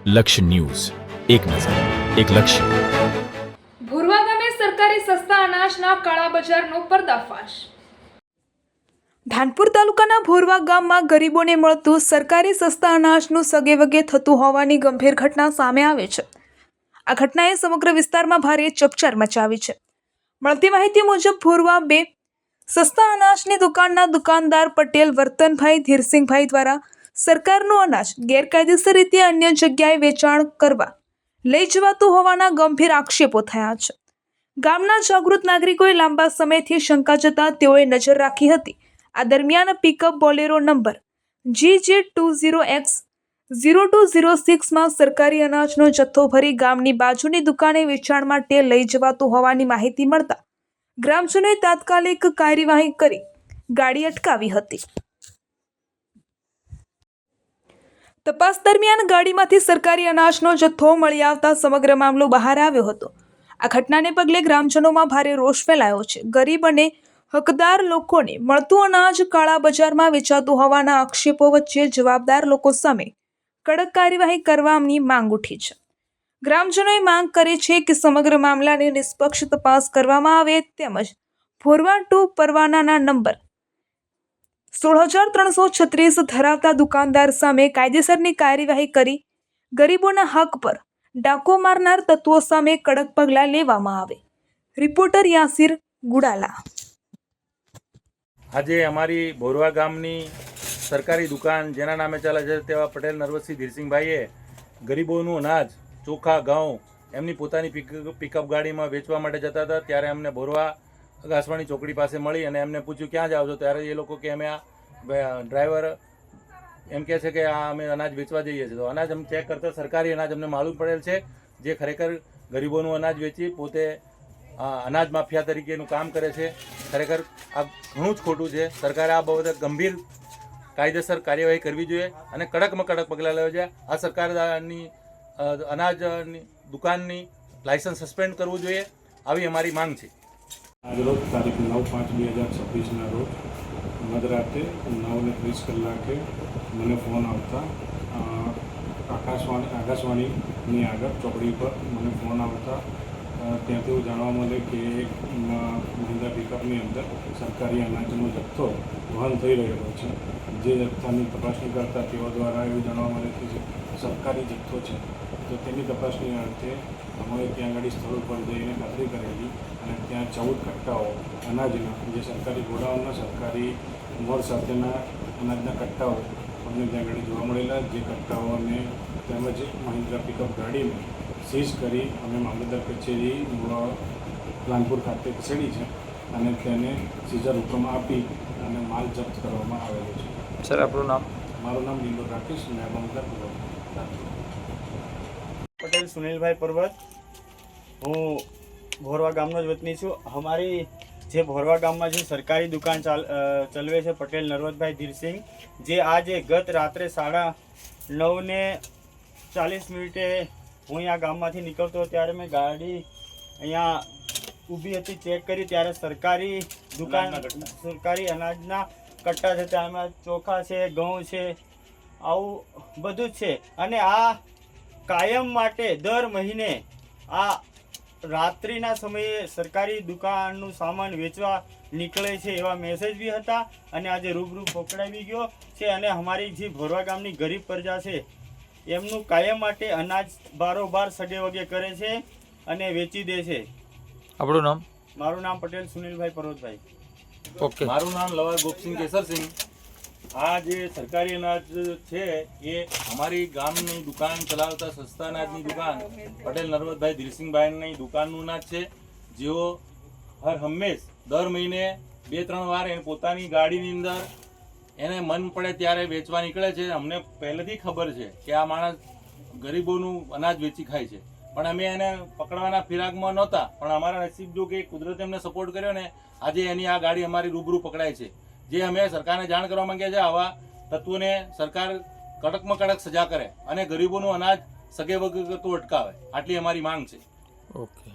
લક્ષ્ય ન્યૂઝ, એક નજર, એક લક્ષ્ય. ભુરવા ગામે સરકારી સસ્તા અનાજના કાળા બજારનો પર્દાફાશ. ધાનપુર તાલુકાના ભોરવા ગામમાં ગરીબોને મળતું સરકારી સસ્તા અનાજનું સગેવગે થતું હોવાની ગંભીર ઘટના સામે આવે છે. આ ઘટનાએ સમગ્ર વિસ્તારમાં ભારે ચકચાર મચાવી છે. મળતી માહિતી મુજબ ભોરવા બે સસ્તા અનાજની દુકાનના દુકાનદાર પટેલ વર્તનભાઈ ધીરસિંહભાઈ દ્વારા સરકારનું અનાજ ગેરકાયદેસર રીતે અન્ય જગ્યાએ વેચાણ કરવા લઈ જવાતું હોવાના ગંભીર આક્ષેપો થયા છે. ગામના જાગૃત નાગરિકોએ લાંબા સમયથી શંકા જતા તેઓએ નજર રાખી હતી. આ દરમિયાન પિકઅપ બોલેરો નંબર GJ20X0206માં સરકારી અનાજનો જથ્થો ભરી ગામની બાજુની દુકાને વેચાણ માટે લઈ જવાતું હોવાની માહિતી મળતા ગ્રામજનોએ તાત્કાલિક કાર્યવાહી કરી ગાડી અટકાવી હતી. તપાસ દરમિયાન ગાડીમાંથી સરકારી અનાજનો જથ્થો મળી આવતા સમગ્ર મામલો બહાર આવ્યો હતો. આ ઘટનાને પગલે ગ્રામજનોમાં ભારે રોષ ફેલાયો છે. ગરીબ અને હકદાર લોકોને મળતું અનાજ કાળા બજારમાં વેચાતું હોવાના આક્ષેપો વચ્ચે જવાબદાર લોકો સામે કડક કાર્યવાહી કરવાની માંગ ઉઠી છે. ગ્રામજનોએ માંગ કરી છે કે સમગ્ર મામલાની નિષ્પક્ષ તપાસ કરવામાં આવે તેમજ ભોરવા 2 પરવાનાના નંબર 16336 ધરાવતા દુકાનદાર સામે કાયદેસરની કાર્યવાહી કરી ગરીબોના હક પર ડાકો મારનાર તત્વો સામે કડક પગલાં લેવામાં આવે. રિપોર્ટર યાસીર ગુડાલા. આજે અમારી ભોરવા ગામની સરકારી દુકાન જેના નામે ચાલે છે તેવા પટેલ નરવતસિંહ ધીરસિંહભાઈએ ગરીબોનું અનાજ, ચોખા, ઘઉં એમની પોતાની પિકઅપ ગાડીમાં વેચવા માટે જતા હતા. ત્યારે અમને ભોરવા ઘાસવાણી ચોકડી પાસે મળી અને એમને પૂછ્યું ક્યાં જાઓ છો. ત્યારે એ લોકો કે અમે આ ડ્રાઈવર એમ કહે છે કે આ અમે અનાજ વેચવા જઈએ છીએ. તો અનાજ અમે ચેક કરતા સરકારી અનાજ અમને માલુમ પડેલ છે, જે ખરેખર ગરીબોનું અનાજ વેચી પોતે અનાજ માફિયા તરીકેનું કામ કરે છે. ખરેખર આ ઘણું જ ખોટું છે. સરકારે આ બાબતે ગંભીર કાયદેસર કાર્યવાહી કરવી જોઈએ અને કડકમાં કડક પગલાં લેવા જોઈએ. આ સરકારની અનાજની દુકાનની લાયસન્સ સસ્પેન્ડ કરવું જોઈએ, આવી અમારી માંગ છે. આજરોજ તારીખ 9/5/2026ના રોજ મધરાતે 9:30 કલાકે મને ફોન આવતા આકાશવાણીની આગળ ચોકડી પર મને ફોન આવતા ત્યાંથી એવું જાણવા મળે કે એક મહિન્દ્રા પિકઅપની અંદર સરકારી અનાજનો જથ્થો વહન થઈ રહેલો છે. જે જથ્થાની તપાસણી કરતા તેઓ દ્વારા એવું જાણવા મળે કે સરકારી જથ્થો છે. તો તેની તપાસણી અર્થે અમે ત્યાં આગળ સ્થળ ઉપર જઈને ખાતરી કરેલી અને ત્યાં 14 કટ્ટાઓ અનાજના, જે સરકારી ગોડાઉનના સરકારી મોર સાથેના અનાજના કટ્ટાઓ અમને ત્યાં આગળ જોવા મળેલા. જે કટ્ટાઓને તેમજ મહિન્દ્રા પિકઅપ ગાડીને સીઝ કરી અમે મામલતદાર કચેરી પ્લાનપુર ખાતે ખસેડી છે અને તેને સીઝર હુકમ આપી અને માલ જપ્ત કરવામાં આવેલો છે. સર, આપણું નામ? મારું નામ દિલોર રાકેશ, નાયબ મામલતદાર પટેલ સુનિલભાઈ પરબત. હું ભોરવા ગામનો જ વતની છું. અમારી જે ભોરવા ગામમાં જે સરકારી દુકાન ચલાવે છે પટેલ નરવતભાઈ ધીરસિંહ, જે આજે ગત રાત્રે 9:40 હું અહીંયા ગામમાંથી નીકળતો ત્યારે મેં ગાડી અહીંયા ઊભી હતી, ચેક કરી ત્યારે સરકારી દુકાન સરકારી અનાજના કટ્ટા છે. તેમાં ચોખા છે, ઘઉં છે, આવું બધું જ છે. અને આ કાયમ માટે દર મહિને આ રાત્રિના સમયે સરકારી દુકાનનું સામાન વેચવા નીકળે છે એવા મેસેજ બી હતા. અને આજે રૂબરૂ પકડાવી ગયો છે. અને અમારી જે ભોરવા ગામની ગરીબ પ્રજા છે એમનું કાયમ માટે અનાજ બારોબાર સગે વગે કરે છે અને વેચી દે છે. આપણું નામ? મારું નામ પટેલ સુનિલભાઈ પર્વતભાઈ. ઓકે. મારું નામ લવાર ગોપસિંહ કેસરસિંહ. આ જે સરકારી અનાજ છે એ અમારી ગામની દુકાન ચલાવતા સસ્તા અનાજની દુકાન પટેલ નરવતભાઈ ધીરસિંહભાઈની દુકાનનું અનાજ છે. જેઓ હર હંમેશ દર મહિને 2-3 વાર એને પોતાની ગાડીની અંદર એને મન પડે ત્યારે વેચવા નીકળે છે. અમને પહેલેથી ખબર છે કે આ માણસ ગરીબોનું અનાજ વેચી ખાય છે, પણ અમે એને પકડવાના ફિરાકમાં નહોતા. પણ અમારા નસીબ જો કે કુદરતે અમને સપોર્ટ કર્યો ને, આજે એની આ ગાડી અમારી રૂબરૂ પકડાય છે. જે અમે સરકારને જાણ કરવા માંગીએ છીએ, આવા તત્વોને સરકાર કડકમાં કડક સજા કરે અને ગરીબોનું અનાજ સગે વગે તો અટકાવે, આટલી અમારી માંગ છે. ઓકે.